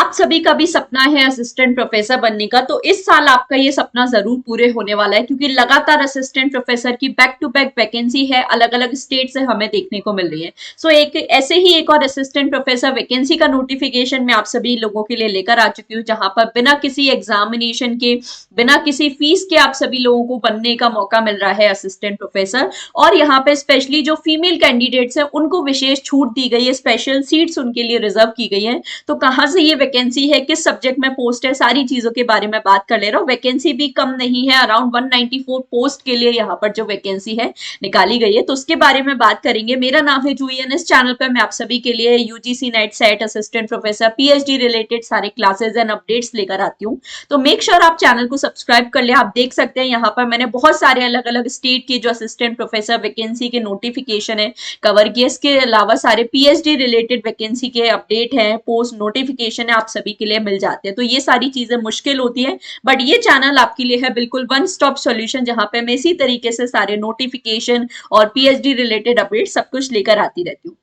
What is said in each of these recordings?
आप सभी का भी सपना है असिस्टेंट प्रोफेसर बनने का, तो इस साल आपका ये सपना जरूर पूरे होने वाला है, क्योंकि लगातार असिस्टेंट प्रोफेसर की बैक टू बैक वैकेंसी है, अलग अलग स्टेट से हमें देखने को मिल रही है। सो एक ऐसे ही एक और असिस्टेंट प्रोफेसर वैकेंसी का नोटिफिकेशन मैं आप सभी लोगों के लिए लेकर आ चुकी हूँ, जहां पर बिना किसी एग्जामिनेशन के, बिना किसी फीस के आप सभी लोगों को बनने का मौका मिल रहा है असिस्टेंट प्रोफेसर। और यहाँ पे स्पेशली जो फीमेल कैंडिडेट्स हैं उनको विशेष छूट दी गई है, स्पेशल सीट्स उनके लिए रिजर्व की गई है। तो कहाँ से ये वैकेंसी है, किस सब्जेक्ट में पोस्ट है, सारी चीजों के बारे में बात कर ले रहा हूँ। वैकेंसी भी कम नहीं है, अराउंड 194 पोस्ट के लिए यहाँ पर जो वैकेंसी है निकाली गई है, तो उसके बारे में बात करेंगे। मेरा नाम है जूही, इस चैनल पर मैं आप सभी के लिए UGC net set assistant professor PhD related सारे क्लासेस एंड अपडेट्स लेकर आती हूँ। तो मेक श्योर आप चैनल को सब्सक्राइब कर ले। आप देख सकते हैं यहाँ पर मैंने बहुत सारे अलग अलग स्टेट के जो असिस्टेंट प्रोफेसर वैकेंसी के नोटिफिकेशन है कवर किए। इसके अलावा सारे पीएचडी रिलेटेड वैकेंसी के अपडेट है, पोस्ट नोटिफिकेशन है, आप सभी के लिए मिल जाते हैं। तो ये सारी चीजें मुश्किल होती है, बट ये चैनल आपके लिए है बिल्कुल वन स्टॉप सॉल्यूशन, जहां पे मैं इसी तरीके से सारे नोटिफिकेशन और पीएचडी रिलेटेड अपडेट सब कुछ लेकर आती रहती हूँ।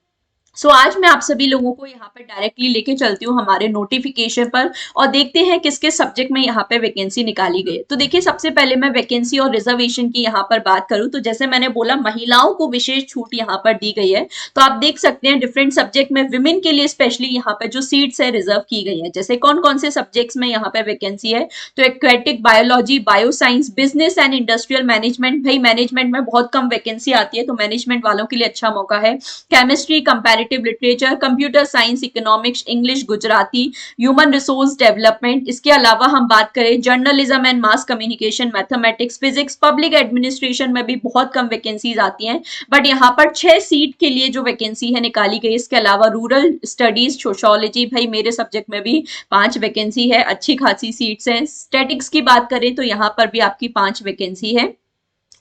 सो आज मैं आप सभी लोगों को यहाँ पर डायरेक्टली लेके चलती हूँ हमारे नोटिफिकेशन पर, और देखते हैं किसके सब्जेक्ट में यहाँ पे वैकेंसी निकाली गई है। तो देखिए, सबसे पहले मैं वैकेंसी और रिजर्वेशन की यहाँ पर बात करूँ तो जैसे मैंने बोला, महिलाओं को विशेष छूट यहाँ पर दी गई है। तो आप देख सकते हैं डिफरेंट सब्जेक्ट में विमेन के लिए स्पेशली यहाँ पे जो सीट्स है रिजर्व की गई है। जैसे कौन कौन से सब्जेक्ट्स में यहाँ पे वैकेंसी है, तो aquatic biology, bio science, business and industrial management. भाई मैनेजमेंट में बहुत कम वैकेंसी आती है, तो मैनेजमेंट वालों के लिए अच्छा मौका है। Chemistry, comparative literature, computer science, economics, English, Gujarati, human resource development. इसके अलावा हम बात करें journalism and mass communication, mathematics, physics, public administration में भी बहुत कम वैकेंसीज आती हैं, बट यहाँ पर 6 सीट के लिए जो वैकेंसी है निकाली गई। इसके अलावा रूरल स्टडीज, सोशोलॉजी, भाई मेरे सब्जेक्ट में भी 5 वैकेंसी है, अच्छी खासी सीट्स हैं। स्टैटिक्स की बात करें तो यहाँ पर भी आपकी 5 वैकेंसी है।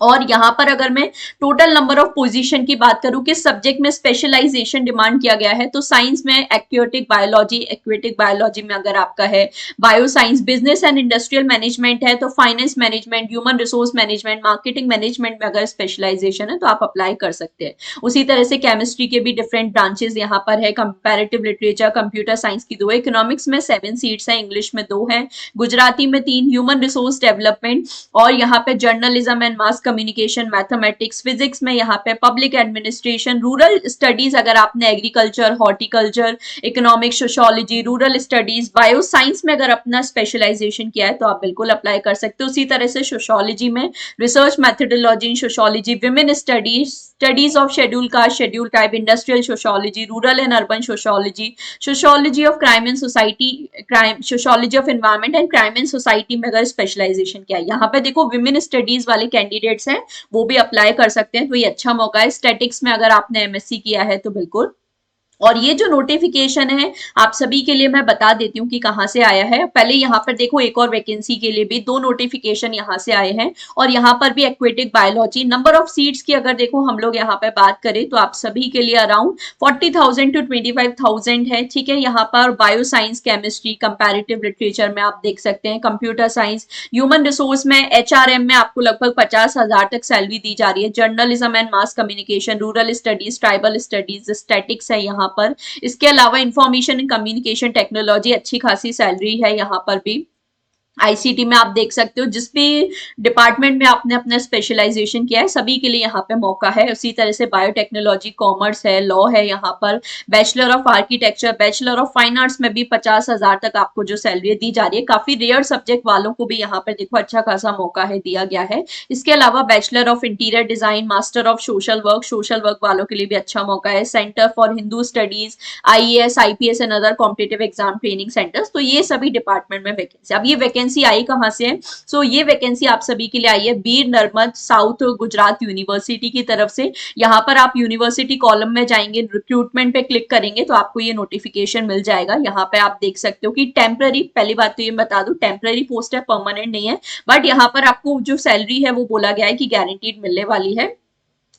और यहाँ पर अगर मैं टोटल नंबर ऑफ पोजीशन की बात करूं, किस सब्जेक्ट में स्पेशलाइजेशन डिमांड किया गया है, तो साइंस में एक्वेटिक बायोलॉजी, एक्वेटिक बायोलॉजी में अगर आपका है bio science, business and industrial management है तो finance management, human resource management, marketing management में अगर स्पेशलाइजेशन है तो आप अप्लाई कर सकते हैं। उसी तरह से केमिस्ट्री के भी डिफरेंट ब्रांचेस यहाँ पर है, कंपैरेटिव लिटरेचर, कंप्यूटर साइंस की 2, इकोनॉमिक्स में 7 सीट्स है, इंग्लिश में 2 है, गुजराती में 3, ह्यूमन रिसोर्स डेवलपमेंट, और यहाँ पे journalism and mass communication, mathematics, physics में यहाँ पे पब्लिक एडमिनिस्ट्रेशन, रूरल स्टडीज अगर आपने agriculture, horticulture, economics, sociology, rural studies, bio science में अगर अपना स्पेशलाइजेशन किया है तो आप बिल्कुल अप्लाई कर सकते हो। उसी तरह से सोशियोलॉजी में research methodology in sociology, women studies, studies of schedule caste, schedule tribe, industrial sociology, rural and urban sociology, sociology of crime and society, crime, sociology of environment and crime and society में अगर specialisation किया है। यहाँ पे देखो women studies वाले candidates हैं वो भी अप्लाई कर सकते हैं, तो ये अच्छा मौका है। स्टैटिक्स में अगर आपने एमएससी किया है तो बिल्कुल। और ये जो नोटिफिकेशन है आप सभी के लिए मैं बता देती हूँ कि कहाँ से आया है। पहले यहाँ पर देखो, एक और वैकेंसी के लिए भी 2 नोटिफिकेशन यहाँ से आए हैं, और यहाँ पर भी aquatic biology. Number of seats की अगर देखो हम लोग यहाँ पे बात करें तो आप सभी के लिए अराउंड 40,000 to 25,000 है, ठीक है। यहाँ पर bio science, chemistry, comparative literature में आप देख सकते हैं, कंप्यूटर साइंस, ह्यूमन रिसोर्स में, एचआरएम में आपको लगभग 50,000 तक सैलरी दी जा रही है। Journalism and mass communication, rural studies, tribal studies, statics है यहाँ पर। इसके अलावा इंफॉर्मेशन एंड कम्युनिकेशन टेक्नोलॉजी, अच्छी खासी सैलरी है यहाँ पर भी। आईसीटी में आप देख सकते हो, जिस भी डिपार्टमेंट में आपने अपना स्पेशलाइजेशन किया है सभी के लिए यहाँ पे मौका है। उसी तरह से बायोटेक्नोलॉजी, कॉमर्स है, लॉ है यहाँ पर, bachelor of architecture, bachelor of fine arts में भी 50,000 तक आपको जो सैलरी दी जा रही है। काफी रेयर सब्जेक्ट वालों को भी यहाँ पर देखो अच्छा खासा मौका है, दिया गया है। इसके अलावा bachelor of interior design, master of social work वालों के लिए भी अच्छा मौका है। Centre for Hindu studies, IAS, IPS and other competitive exam training centres, तो ये सभी डिपार्टमेंट में वैकेंसी। अब ये वैकेंसी आई कहां से है, सो ये वैकेंसी आप सभी के लिए आई है वीर नर्मद साउथ गुजरात यूनिवर्सिटी की तरफ से। यहाँ पर आप यूनिवर्सिटी कॉलम में जाएंगे, रिक्रूटमेंट पे क्लिक करेंगे तो आपको ये नोटिफिकेशन मिल जाएगा। यहाँ पे आप देख सकते हो कि टेम्पररी, पहली बात तो ये बता दूं टेम्पररी पोस्ट है, परमानेंट नहीं है, बट यहाँ पर आपको जो सैलरी है वो बोला गया है कि गारंटीड मिलने वाली है।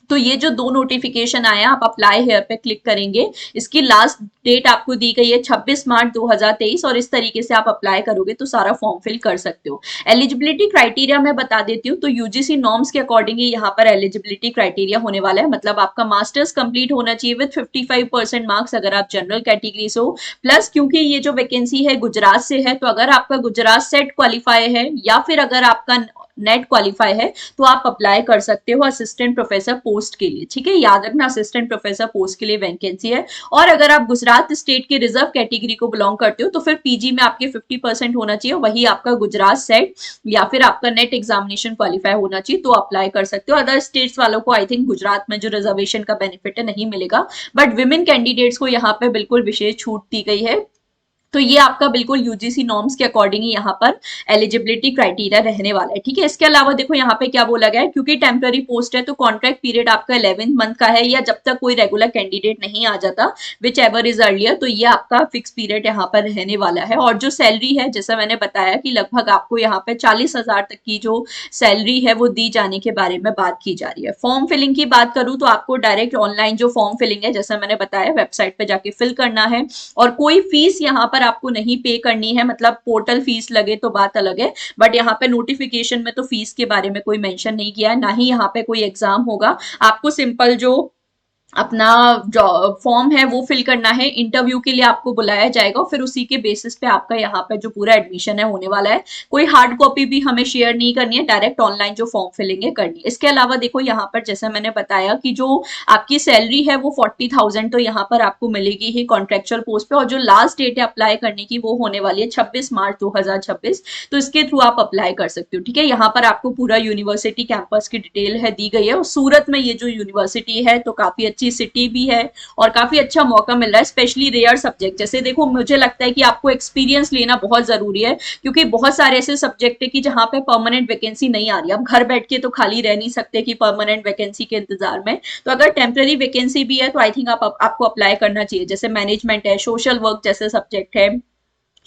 तो ये जो दो नोटिफिकेशन आया, आप अप्लाई हेयर पे क्लिक करेंगे, इसकी लास्ट डेट आपको दी गई है 26 मार्च 2023 और इस तरीके से आप अप्लाई करोगे तो सारा फॉर्म फिल कर सकते हो। एलिजिबिलिटी क्राइटेरिया मैं बता देती हूँ, तो यूजीसी नॉर्म्स के अकॉर्डिंग ही यहाँ पर एलिजिबिलिटी क्राइटेरिया होने वाला है। मतलब आपका मास्टर्स कंप्लीट होना चाहिए विद 55% मार्क्स अगर आप जनरल कैटेगरी से हो, प्लस क्योंकि ये जो वैकेंसी है गुजरात से है, तो अगर आपका गुजरात सेट क्वालिफाई है या फिर अगर आपका नेट क्वालिफाई है तो आप अप्लाई कर सकते हो असिस्टेंट प्रोफेसर पोस्ट के लिए। ठीक है, याद रखना असिस्टेंट प्रोफेसर पोस्ट के लिए वैकेंसी है। और अगर आप गुजरात स्टेट के रिजर्व कैटेगरी को बिलोंग करते हो तो फिर पीजी में आपके 50% होना चाहिए, वही आपका गुजरात सेट या फिर आपका नेट एग्जामिनेशन क्वालिफाई होना चाहिए, तो अप्लाई कर सकते हो। अदर स्टेट्स वालों को आई थिंक गुजरात में जो रिजर्वेशन का बेनिफिट है नहीं मिलेगा, बट विमेन कैंडिडेट्स को यहाँ पे बिल्कुल विशेष छूट दी गई है। तो ये आपका बिल्कुल यूजीसी नॉर्म्स के अकॉर्डिंग ही यहाँ पर एलिजिबिलिटी क्राइटेरिया रहने वाला है। ठीक है, इसके अलावा देखो यहाँ पे क्या बोला गया है, क्योंकि टेम्पररी पोस्ट है तो कॉन्ट्रैक्ट पीरियड आपका 11 मंथ का है, या जब तक कोई रेगुलर कैंडिडेट नहीं आ जाता, विच एवर इज अर्लियर, तो ये आपका फिक्स पीरियड यहाँ पर रहने वाला है। और जो सैलरी है, जैसा मैंने बताया कि लगभग आपको यहाँ पे 40,000 तक की जो सैलरी है वो दी जाने के बारे में बात की जा रही है। फॉर्म फिलिंग की बात करूँ तो आपको डायरेक्ट ऑनलाइन जो फॉर्म फिलिंग है, जैसा मैंने बताया, वेबसाइट पे जाके फिल करना है और कोई फीस यहाँ पर आपको नहीं पे करनी है। मतलब पोर्टल फीस लगे तो बात अलग है, बट यहाँ पे नोटिफिकेशन में तो फीस के बारे में कोई मेंशन नहीं किया है, ना ही यहाँ पे कोई एग्जाम होगा। आपको सिंपल जो अपना जो फॉर्म है वो फिल करना है, इंटरव्यू के लिए आपको बुलाया जाएगा और फिर उसी के बेसिस पे आपका यहाँ पे जो पूरा एडमिशन है होने वाला है। कोई हार्ड कॉपी भी हमें शेयर नहीं करनी है, डायरेक्ट ऑनलाइन जो फॉर्म फिलिंग है करनी है। इसके अलावा देखो यहाँ पर जैसे मैंने बताया कि जो आपकी सैलरी है वो 40,000 तो यहाँ पर आपको मिलेगी ही कॉन्ट्रेक्चुअल पोस्ट पे, और जो लास्ट डेट है अप्लाई करने की वो होने वाली है 26 मार्च 2026, तो इसके थ्रू आप अप्लाई कर सकते हो। ठीक है, यहाँ पर आपको पूरा यूनिवर्सिटी कैंपस की डिटेल है दी गई है, और सूरत में ये जो यूनिवर्सिटी है तो काफी अच्छी सिटी भी है और काफी अच्छा मौका मिल रहा है, स्पेशली रेयर सब्जेक्ट। जैसे देखो मुझे लगता है कि आपको एक्सपीरियंस लेना बहुत जरूरी है, क्योंकि बहुत सारे ऐसे सब्जेक्ट है कि जहां पे परमानेंट वैकेंसी नहीं आ रही। अब घर बैठ के तो खाली रह नहीं सकते कि परमानेंट वैकेंसी के इंतजार में, तो अगर टेम्पररी वैकेंसी भी है तो आई थिंक आपको अप्लाई करना चाहिए। जैसे मैनेजमेंट है, सोशल वर्क जैसे सब्जेक्ट है,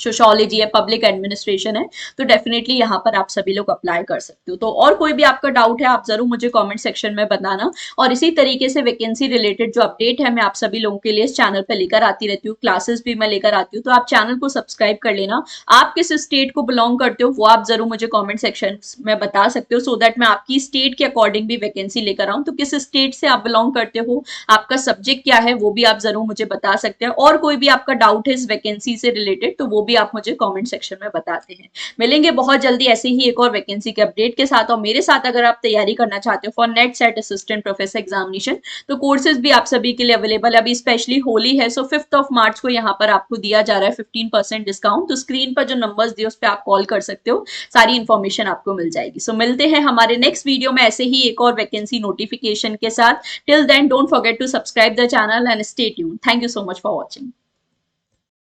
सोशोलॉजी है, पब्लिक एडमिनिस्ट्रेशन है, तो डेफिनेटली यहाँ पर आप सभी लोग अप्लाई कर सकते हो। तो और कोई भी आपका डाउट है आप जरूर मुझे कमेंट सेक्शन में बताना, और इसी तरीके से वैकेंसी रिलेटेड जो अपडेट है मैं आप सभी लोगों के लिए इस चैनल पर लेकर आती रहती हूँ, क्लासेस भी मैं लेकर आती हूँ, तो आप चैनल को सब्सक्राइब कर लेना। आप किस स्टेट को बिलोंग करते हो वो आप जरूर मुझे कॉमेंट सेक्शन में बता सकते हो, सो दैट मैं आपकी स्टेट के अकॉर्डिंग भी वैकेंसी लेकर आऊँ। तो किस स्टेट से आप बिलोंग करते हो, आपका सब्जेक्ट क्या है, वो भी आप जरूर मुझे बता सकते हैं, और कोई भी आपका डाउट है इस वैकेंसी से रिलेटेड तो वो भी आप मुझे कॉमेंट सेक्शन में बताते हैं। मिलेंगे बहुत जल्दी ऐसे ही एक और वैकेंसी के अपडेट के साथ, और मेरे साथ अगर आप तैयारी करना चाहते हो for net set assistant professor examination तो कोर्सेज भी आप सभी के लिए अवेलेबल है। अभी स्पेशली होली है, सो 5 मार्च को यहाँ पर आपको दिया जा रहा है 15% डिस्काउंट। तो स्क्रीन पर जो नंबर्स दिए उस पर आप कॉल कर सकते हो, सारी इंफॉर्मेशन आपको मिल जाएगी। सो मिलते हैं हमारे नेक्स्ट वीडियो में ऐसे ही एक और वैकेंसी नोटिफिकेशन के साथ। Till then don't forget to subscribe the channel and stay tuned. Thank you so much for watching.